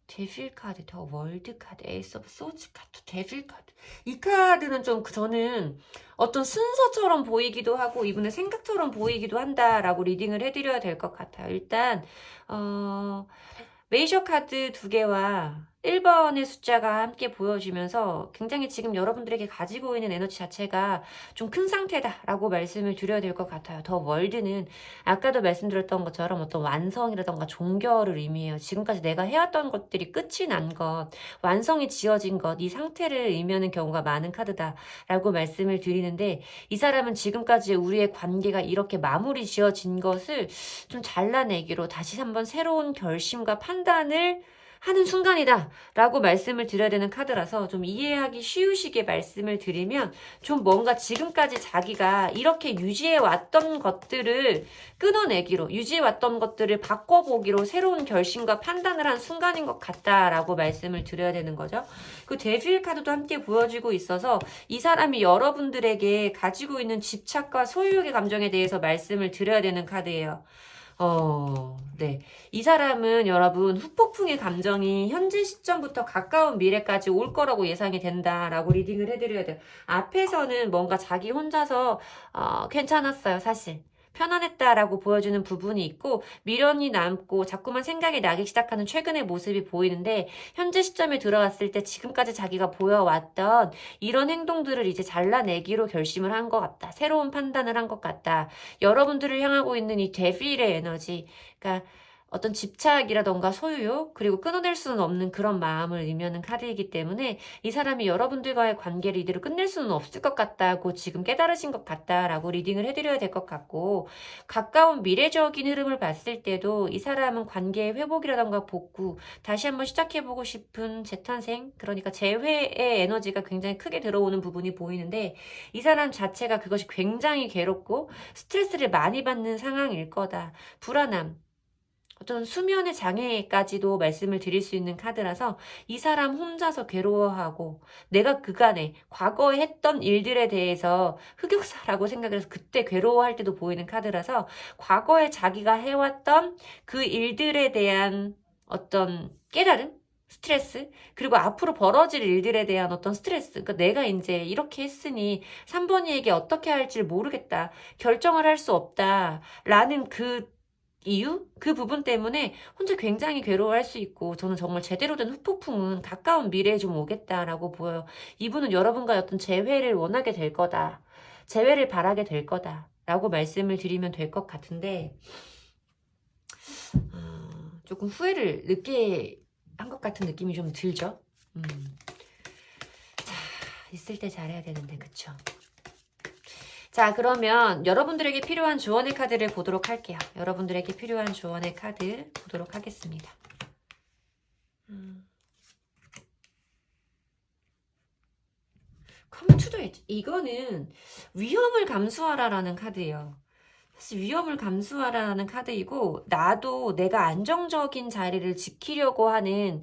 데빌 카드, 더 월드 카드, 에이스 오브 소즈 카드, 데빌 카드. 이 카드는 좀 저는 어떤 순서처럼 보이기도 하고 이분의 생각처럼 보이기도 한다라고 리딩을 해드려야 될 것 같아요. 일단 메이저 카드 2개와 1번의 숫자가 함께 보여지면서 굉장히 지금 여러분들에게 가지고 있는 에너지 자체가 좀 큰 상태다라고 말씀을 드려야 될 것 같아요. 더 월드는 아까도 말씀드렸던 것처럼 어떤 완성이라던가 종결을 의미해요. 지금까지 내가 해왔던 것들이 끝이 난 것, 완성이 지어진 것, 이 상태를 의미하는 경우가 많은 카드다라고 말씀을 드리는데, 이 사람은 지금까지 우리의 관계가 이렇게 마무리 지어진 것을 좀 잘라내기로 다시 한번 새로운 결심과 판단을 하는 순간이다 라고 말씀을 드려야 되는 카드라서 좀 이해하기 쉬우시게 말씀을 드리면, 좀 뭔가 지금까지 자기가 이렇게 유지해왔던 것들을 끊어내기로, 유지해왔던 것들을 바꿔보기로 새로운 결심과 판단을 한 순간인 것 같다라고 말씀을 드려야 되는 거죠. 그 데빌 카드도 함께 보여지고 있어서 이 사람이 여러분들에게 가지고 있는 집착과 소유욕의 감정에 대해서 말씀을 드려야 되는 카드예요. 네. 이 사람은 여러분 후폭풍의 감정이 현재 시점부터 가까운 미래까지 올 거라고 예상이 된다라고 리딩을 해드려야 돼요. 앞에서는 뭔가 자기 혼자서 괜찮았어요, 사실. 편안했다라고 보여주는 부분이 있고, 미련이 남고 자꾸만 생각이 나기 시작하는 최근의 모습이 보이는데, 현재 시점에 들어왔을 때 지금까지 자기가 보여왔던 이런 행동들을 이제 잘라내기로 결심을 한 것 같다. 새로운 판단을 한 것 같다. 여러분들을 향하고 있는 이 데빌의 에너지, 그러니까 어떤 집착이라던가 소유욕, 그리고 끊어낼 수는 없는 그런 마음을 의미하는 카드이기 때문에 이 사람이 여러분들과의 관계를 이대로 끝낼 수는 없을 것 같다고 지금 깨달으신 것 같다라고 리딩을 해드려야 될 것 같고, 가까운 미래적인 흐름을 봤을 때도 이 사람은 관계의 회복이라던가 복구, 다시 한번 시작해보고 싶은 재탄생, 그러니까 재회의 에너지가 굉장히 크게 들어오는 부분이 보이는데, 이 사람 자체가 그것이 굉장히 괴롭고 스트레스를 많이 받는 상황일 거다. 불안함, 어떤 수면의 장애까지도 말씀을 드릴 수 있는 카드라서 이 사람 혼자서 괴로워하고 내가 그간에 과거에 했던 일들에 대해서 흑역사라고 생각을 해서 그때 괴로워할 때도 보이는 카드라서 과거에 자기가 해왔던 그 일들에 대한 어떤 깨달음? 스트레스, 그리고 앞으로 벌어질 일들에 대한 어떤 스트레스, 그러니까 내가 이제 이렇게 했으니 3번이에게 어떻게 할지 모르겠다, 결정을 할 수 없다 라는 그 이유? 그 부분 때문에 혼자 굉장히 괴로워할 수 있고, 저는 정말 제대로 된 후폭풍은 가까운 미래에 좀 오겠다라고 보여요. 이분은 여러분과의 어떤 재회를 원하게 될 거다, 재회를 바라게 될 거다 라고 말씀을 드리면 될 것 같은데, 조금 후회를 늦게 한 것 같은 느낌이 좀 들죠. 자, 있을 때 잘해야 되는데, 그쵸? 자, 그러면 여러분들에게 필요한 조언의 카드를 보도록 할게요. 여러분들에게 필요한 조언의 카드 보도록 하겠습니다. Come to the edge. 이거는 위험을 감수하라라는 카드예요. 사실 위험을 감수하라는 카드이고, 나도 내가 안정적인 자리를 지키려고 하는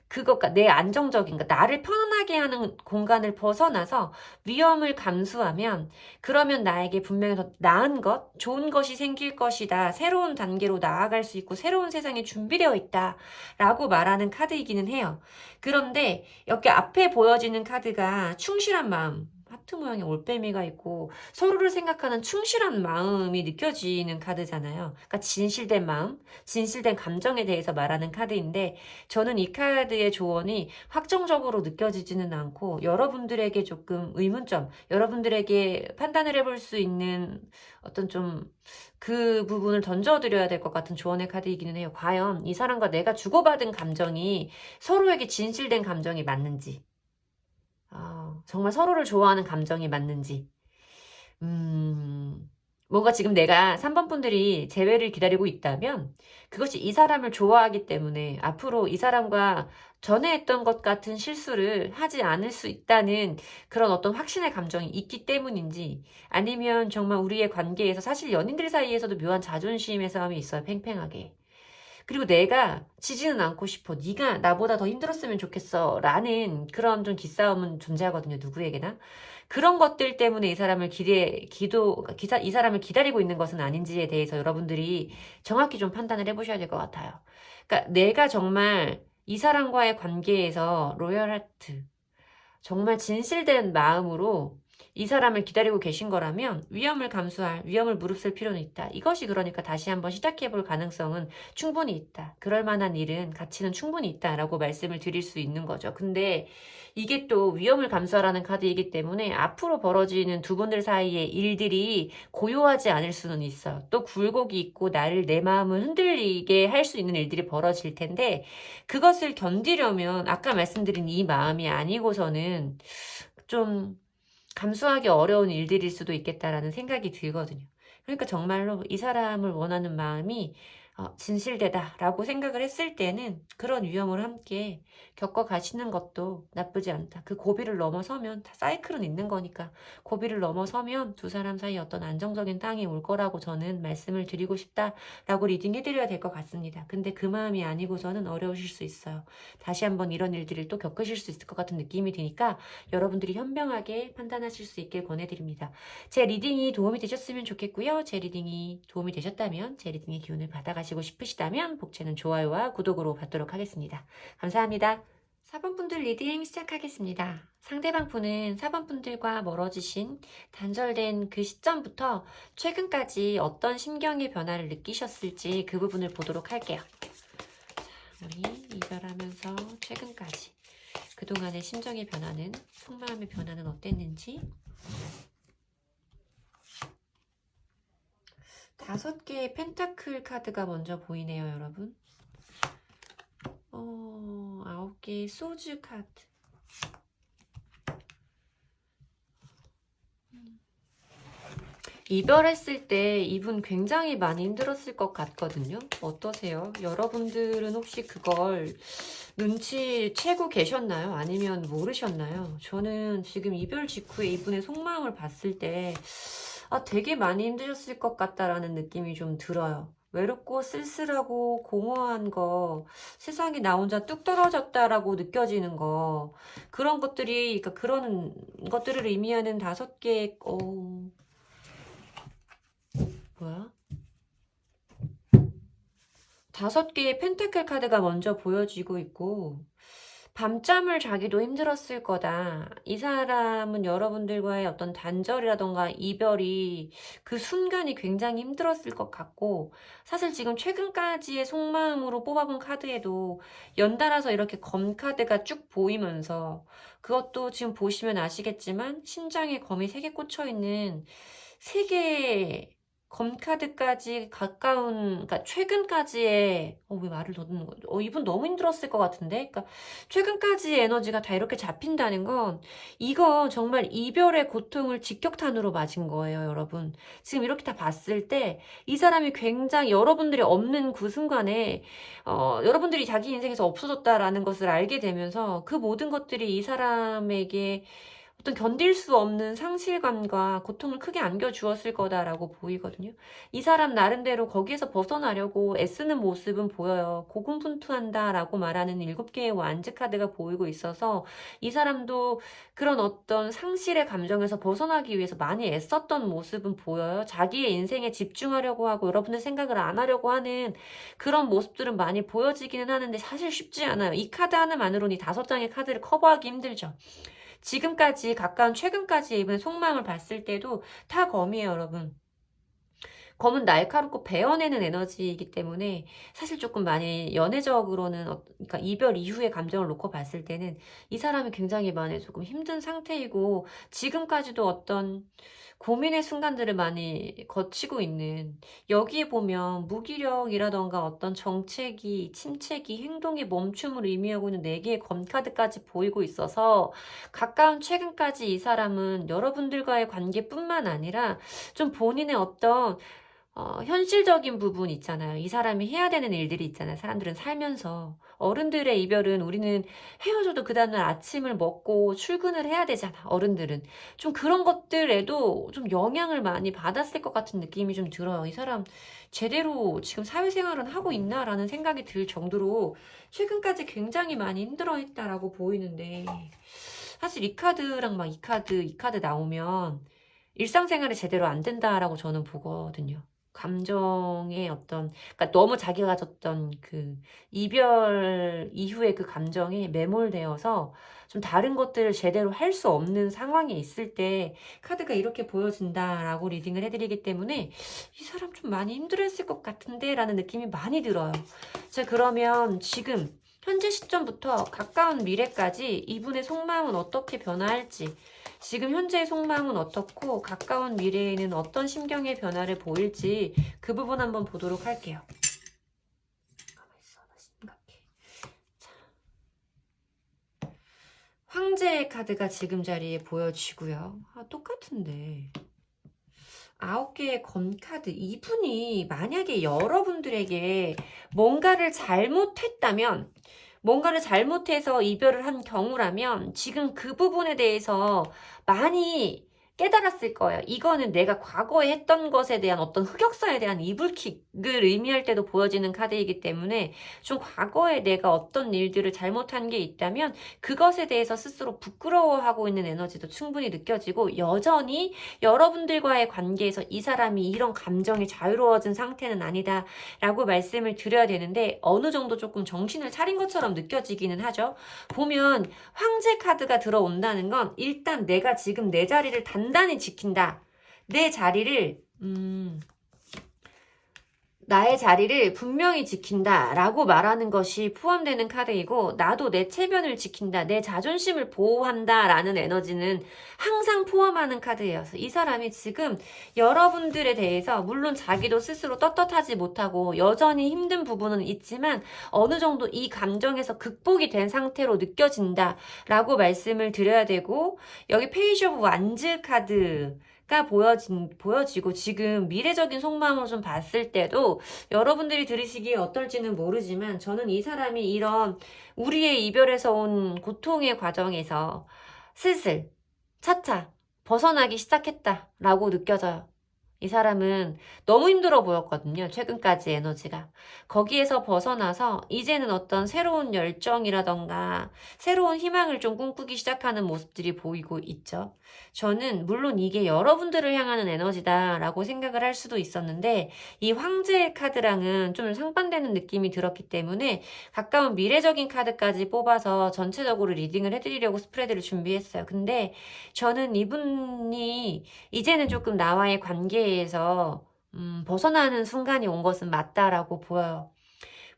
그것과 내 안정적인 것, 나를 편안하게 하는 공간을 벗어나서 위험을 감수하면, 그러면 나에게 분명히 더 나은 것, 좋은 것이 생길 것이다, 새로운 단계로 나아갈 수 있고 새로운 세상이 준비되어 있다 라고 말하는 카드이기는 해요. 그런데 여기 앞에 보여지는 카드가 충실한 마음, 하트 모양의 올빼미가 있고 서로를 생각하는 충실한 마음이 느껴지는 카드잖아요. 그러니까 진실된 마음, 진실된 감정에 대해서 말하는 카드인데, 저는 이 카드의 조언이 확정적으로 느껴지지는 않고 여러분들에게 조금 의문점, 여러분들에게 판단을 해볼 수 있는 어떤 좀 그 부분을 던져드려야 될 것 같은 조언의 카드이기는 해요. 과연 이 사람과 내가 주고받은 감정이 서로에게 진실된 감정이 맞는지, 정말 서로를 좋아하는 감정이 맞는지, 뭔가 지금 내가 3번 분들이 재회를 기다리고 있다면 그것이 이 사람을 좋아하기 때문에 앞으로 이 사람과 전에 했던 것 같은 실수를 하지 않을 수 있다는 그런 어떤 확신의 감정이 있기 때문인지, 아니면 정말 우리의 관계에서 사실 연인들 사이에서도 묘한 자존심의 싸움이 있어요. 팽팽하게. 그리고 내가 지지는 않고 싶어, 네가 나보다 더 힘들었으면 좋겠어 라는 그런 좀 기싸움은 존재하거든요. 누구에게나. 그런 것들 때문에 이 사람을 이 사람을 기다리고 있는 것은 아닌지에 대해서 여러분들이 정확히 좀 판단을 해보셔야 될 것 같아요. 그러니까 내가 정말 이 사람과의 관계에서 로열 하트, 정말 진실된 마음으로 이 사람을 기다리고 계신 거라면 위험을 무릅쓸 필요는 있다. 이것이 그러니까 다시 한번 시작해볼 가능성은 충분히 있다. 그럴 만한 일은, 가치는 충분히 있다라고 말씀을 드릴 수 있는 거죠. 근데 이게 또 위험을 감수하라는 카드이기 때문에 앞으로 벌어지는 두 분들 사이의 일들이 고요하지 않을 수는 있어요. 또 굴곡이 있고 내 마음을 흔들리게 할 수 있는 일들이 벌어질 텐데, 그것을 견디려면 아까 말씀드린 이 마음이 아니고서는 좀 감수하기 어려운 일들일 수도 있겠다라는 생각이 들거든요. 그러니까 정말로 이 사람을 원하는 마음이 진실되다라고 생각을 했을 때는 그런 위험을 함께 겪어가시는 것도 나쁘지 않다. 그 고비를 넘어서면 다 사이클은 있는 거니까 고비를 넘어서면 두 사람 사이 어떤 안정적인 땅이 올 거라고 저는 말씀을 드리고 싶다라고 리딩해드려야 될 것 같습니다. 근데 그 마음이 아니고서는 어려우실 수 있어요. 다시 한번 이런 일들을 또 겪으실 수 있을 것 같은 느낌이 드니까 여러분들이 현명하게 판단하실 수 있길 권해드립니다. 제 리딩이 도움이 되셨으면 좋겠고요. 제 리딩이 도움이 되셨다면, 제 리딩의 기운을 받아가시고 싶으시다면 복채는 좋아요와 구독으로 받도록 하겠습니다. 감사합니다. 4번 분들 리딩 시작하겠습니다. 상대방 분은 4번 분들과 멀어지신, 단절된 그 시점부터 최근까지 어떤 심경의 변화를 느끼셨을지 그 부분을 보도록 할게요. 자, 우리 이별하면서 최근까지 그동안의 심정의 변화는, 속마음의 변화는 어땠는지. 5개의 펜타클 카드가 먼저 보이네요, 여러분. 9개의 소즈 카드. 이별했을 때 이분 굉장히 많이 힘들었을 것 같거든요. 어떠세요? 여러분들은 혹시 그걸 눈치채고 계셨나요? 아니면 모르셨나요? 저는 지금 이별 직후에 이분의 속마음을 봤을 때 되게 많이 힘드셨을 것 같다라는 느낌이 좀 들어요. 외롭고 쓸쓸하고 공허한 거, 세상에 나 혼자 뚝 떨어졌다라고 느껴지는 거, 그런 것들이, 그러니까 그런 것들을 의미하는 5개의, 뭐야? 5개의 펜타클 카드가 먼저 보여지고 있고, 밤잠을 자기도 힘들었을 거다. 이 사람은 여러분들과의 어떤 단절이라던가 이별이 그 순간이 굉장히 힘들었을 것 같고, 사실 지금 최근까지의 속마음으로 뽑아본 카드에도 연달아서 이렇게 검 카드가 쭉 보이면서, 그것도 지금 보시면 아시겠지만 심장에 검이 3개 꽂혀 있는 3개의 검카드까지 가까운, 그러니까 최근까지의, 왜 말을 더듬는 거죠? 이분 너무 힘들었을 것 같은데? 그러니까 최근까지의 에너지가 다 이렇게 잡힌다는 건, 이거 정말 이별의 고통을 직격탄으로 맞은 거예요, 여러분. 지금 이렇게 다 봤을 때, 이 사람이 굉장히 여러분들이 없는 그 순간에, 여러분들이 자기 인생에서 없어졌다라는 것을 알게 되면서, 그 모든 것들이 이 사람에게 어떤 견딜 수 없는 상실감과 고통을 크게 안겨주었을 거다라고 보이거든요. 이 사람 나름대로 거기에서 벗어나려고 애쓰는 모습은 보여요. 고군분투한다라고 말하는 7개의 완즈 카드가 보이고 있어서 이 사람도 그런 어떤 상실의 감정에서 벗어나기 위해서 많이 애썼던 모습은 보여요. 자기의 인생에 집중하려고 하고 여러분들 생각을 안 하려고 하는 그런 모습들은 많이 보여지기는 하는데 사실 쉽지 않아요. 이 카드 하나만으로는 이 5장의 카드를 커버하기 힘들죠. 지금까지 가까운 최근까지 이분의 속마음을 봤을 때도 다 검이에요, 여러분. 검은 날카롭고 베어내는 에너지이기 때문에 사실 조금 많이 연애적으로는 그러니까 이별 이후의 감정을 놓고 봤을 때는 이 사람이 굉장히 많이 조금 힘든 상태이고 지금까지도 어떤 고민의 순간들을 많이 거치고 있는 여기에 보면 무기력이라던가 어떤 정체기, 침체기, 행동의 멈춤을 의미하고 있는 4개의 검카드까지 보이고 있어서 가까운 최근까지 이 사람은 여러분들과의 관계뿐만 아니라 좀 본인의 어떤 현실적인 부분 있잖아요. 이 사람이 해야 되는 일들이 있잖아요. 사람들은 살면서. 어른들의 이별은 우리는 헤어져도 그 다음날 아침을 먹고 출근을 해야 되잖아. 어른들은. 좀 그런 것들에도 좀 영향을 많이 받았을 것 같은 느낌이 좀 들어요. 이 사람 제대로 지금 사회생활은 하고 있나라는 생각이 들 정도로 최근까지 굉장히 많이 힘들어했다라고 보이는데 사실 이 카드랑 막 이 카드 나오면 일상생활이 제대로 안 된다라고 저는 보거든요. 감정의 어떤, 그러니까 너무 자기가 가졌던 그 이별 이후의 그 감정에 매몰되어서 좀 다른 것들을 제대로 할 수 없는 상황에 있을 때 카드가 이렇게 보여진다라고 리딩을 해드리기 때문에 이 사람 좀 많이 힘들었을 것 같은데 라는 느낌이 많이 들어요. 자, 그러면 지금 현재 시점부터 가까운 미래까지 이분의 속마음은 어떻게 변화할지 지금 현재의 속마음은 어떻고 가까운 미래에는 어떤 심경의 변화를 보일지 그 부분 한번 보도록 할게요. 가만히 있어, 나 심각해. 자. 황제의 카드가 지금 자리에 보여지고요. 똑같은데. 9개의 검카드. 이분이 만약에 여러분들에게 뭔가를 잘못했다면 뭔가를 잘못해서 이별을 한 경우라면 지금 그 부분에 대해서 많이 깨달았을 거예요. 이거는 내가 과거에 했던 것에 대한 어떤 흑역사에 대한 이불킥을 의미할 때도 보여지는 카드이기 때문에 좀 과거에 내가 어떤 일들을 잘못한 게 있다면 그것에 대해서 스스로 부끄러워하고 있는 에너지도 충분히 느껴지고 여전히 여러분들과의 관계에서 이 사람이 이런 감정이 자유로워진 상태는 아니다 라고 말씀을 드려야 되는데 어느 정도 조금 정신을 차린 것처럼 느껴지기는 하죠. 보면 황제 카드가 들어온다는 건 일단 내가 지금 내 자리를 단단히 지킨다. 내 자리를 나의 자리를 분명히 지킨다 라고 말하는 것이 포함되는 카드이고 나도 내 체면을 지킨다. 내 자존심을 보호한다 라는 에너지는 항상 포함하는 카드예요. 이 사람이 지금 여러분들에 대해서 물론 자기도 스스로 떳떳하지 못하고 여전히 힘든 부분은 있지만 어느 정도 이 감정에서 극복이 된 상태로 느껴진다 라고 말씀을 드려야 되고 여기 페이지 오브 완즈 카드 가 보여지고 지금 미래적인 속마음을 좀 봤을 때도 여러분들이 들으시기에 어떨지는 모르지만 저는 이 사람이 이런 우리의 이별에서 온 고통의 과정에서 슬슬 차차 벗어나기 시작했다라고 느껴져요. 이 사람은 너무 힘들어 보였거든요. 최근까지 에너지가. 거기에서 벗어나서 이제는 어떤 새로운 열정이라던가 새로운 희망을 좀 꿈꾸기 시작하는 모습들이 보이고 있죠. 저는 물론 이게 여러분들을 향하는 에너지다라고 생각을 할 수도 있었는데 이 황제의 카드랑은 좀 상반되는 느낌이 들었기 때문에 가까운 미래적인 카드까지 뽑아서 전체적으로 리딩을 해드리려고 스프레드를 준비했어요. 근데 저는 이분이 이제는 조금 나와의 관계에서 벗어나는 순간이 온 것은 맞다라고 보여요.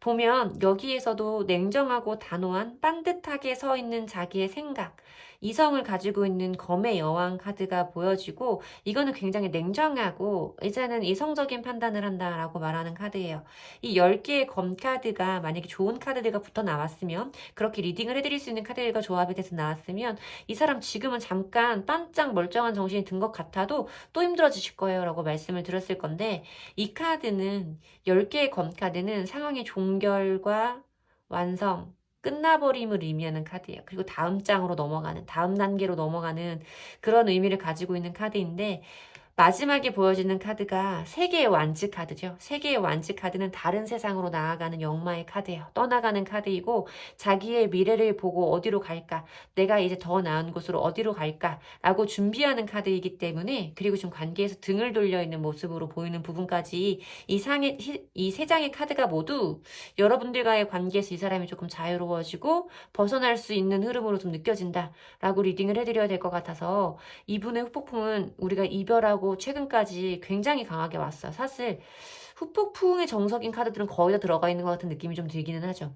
보면 여기에서도 냉정하고 단호한 반듯하게 서 있는 자기의 생각, 이성을 가지고 있는 검의 여왕 카드가 보여지고 이거는 굉장히 냉정하고 이제는 이성적인 판단을 한다라고 말하는 카드예요. 이 10개의 검 카드가 만약에 좋은 카드들과 붙어 나왔으면 그렇게 리딩을 해드릴 수 있는 카드들과 조합이 돼서 나왔으면 이 사람 지금은 잠깐 반짝 멀쩡한 정신이 든 것 같아도 또 힘들어지실 거예요 라고 말씀을 드렸을 건데 이 카드는 10개의 검 카드는 상황의 종결과 완성, 끝나버림을 의미하는 카드예요. 그리고 다음 장으로 넘어가는, 다음 단계로 넘어가는 그런 의미를 가지고 있는 카드인데 마지막에 보여지는 카드가 세계의 완즈 카드죠. 세계의 완즈 카드는 다른 세상으로 나아가는 영마의 카드예요. 떠나가는 카드이고 자기의 미래를 보고 어디로 갈까? 내가 이제 더 나은 곳으로 어디로 갈까? 라고 준비하는 카드이기 때문에 그리고 지금 관계에서 등을 돌려 있는 모습으로 보이는 부분까지 이 세 장의 카드가 모두 여러분들과의 관계에서 이 사람이 조금 자유로워지고 벗어날 수 있는 흐름으로 좀 느껴진다 라고 리딩을 해드려야 될 것 같아서 이분의 후폭풍은 우리가 이별하고 최근까지 굉장히 강하게 왔어요. 사실 후폭풍의 정석인 카드들은 거의 다 들어가 있는 것 같은 느낌이 좀 들기는 하죠.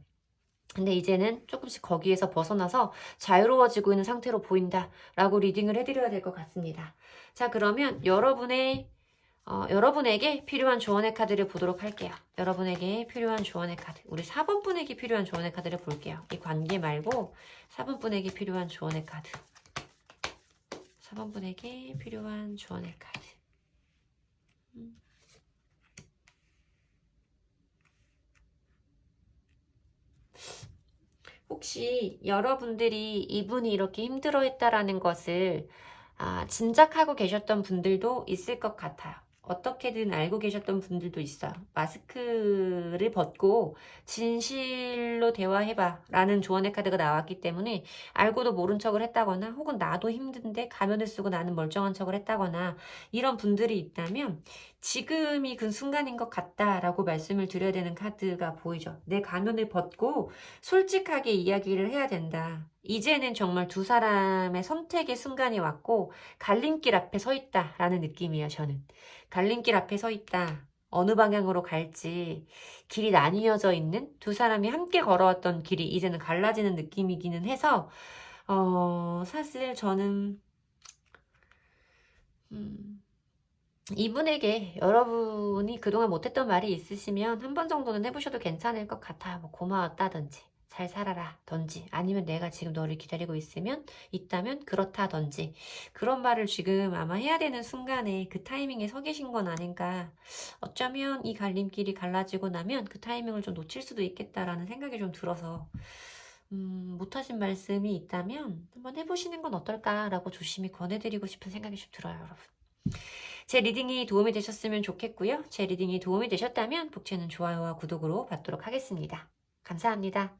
근데 이제는 조금씩 거기에서 벗어나서 자유로워지고 있는 상태로 보인다 라고 리딩을 해드려야 될 것 같습니다. 자, 그러면 여러분에게 필요한 조언의 카드를 보도록 할게요. 여러분에게 필요한 조언의 카드. 우리 4번 분에게 필요한 조언의 카드를 볼게요. 이 관계 말고 4번 분에게 필요한 조언의 카드. 4번 분에게 필요한 조언의 카드. 혹시 여러분들이 이분이 이렇게 힘들어했다라는 것을 짐작하고 계셨던 분들도 있을 것 같아요. 어떻게든 알고 계셨던 분들도 있어요. 마스크를 벗고 진실로 대화해봐 라는 조언의 카드가 나왔기 때문에 알고도 모른 척을 했다거나 혹은 나도 힘든데 가면을 쓰고 나는 멀쩡한 척을 했다거나 이런 분들이 있다면 지금이 그 순간인 것 같다라고 말씀을 드려야 되는 카드가 보이죠. 내 가면을 벗고 솔직하게 이야기를 해야 된다. 이제는 정말 두 사람의 선택의 순간이 왔고 갈림길 앞에 서 있다라는 느낌이에요. 저는 갈림길 앞에 서 있다. 어느 방향으로 갈지 길이 나뉘어져 있는 두 사람이 함께 걸어왔던 길이 이제는 갈라지는 느낌이기는 해서 사실 저는 이분에게 여러분이 그동안 못했던 말이 있으시면 한 번 정도는 해보셔도 괜찮을 것 같아요. 뭐 고마웠다든지 잘 살아라든지 아니면 내가 지금 너를 기다리고 있다면 그렇다든지 그런 말을 지금 아마 해야 되는 순간에 그 타이밍에 서 계신 건 아닌가. 어쩌면 이 갈림길이 갈라지고 나면 그 타이밍을 좀 놓칠 수도 있겠다라는 생각이 좀 들어서 못하신 말씀이 있다면 한번 해보시는 건 어떨까라고 조심히 권해드리고 싶은 생각이 좀 들어요, 여러분. 제 리딩이 도움이 되셨으면 좋겠고요. 제 리딩이 도움이 되셨다면 복채는 좋아요와 구독으로 받도록 하겠습니다. 감사합니다.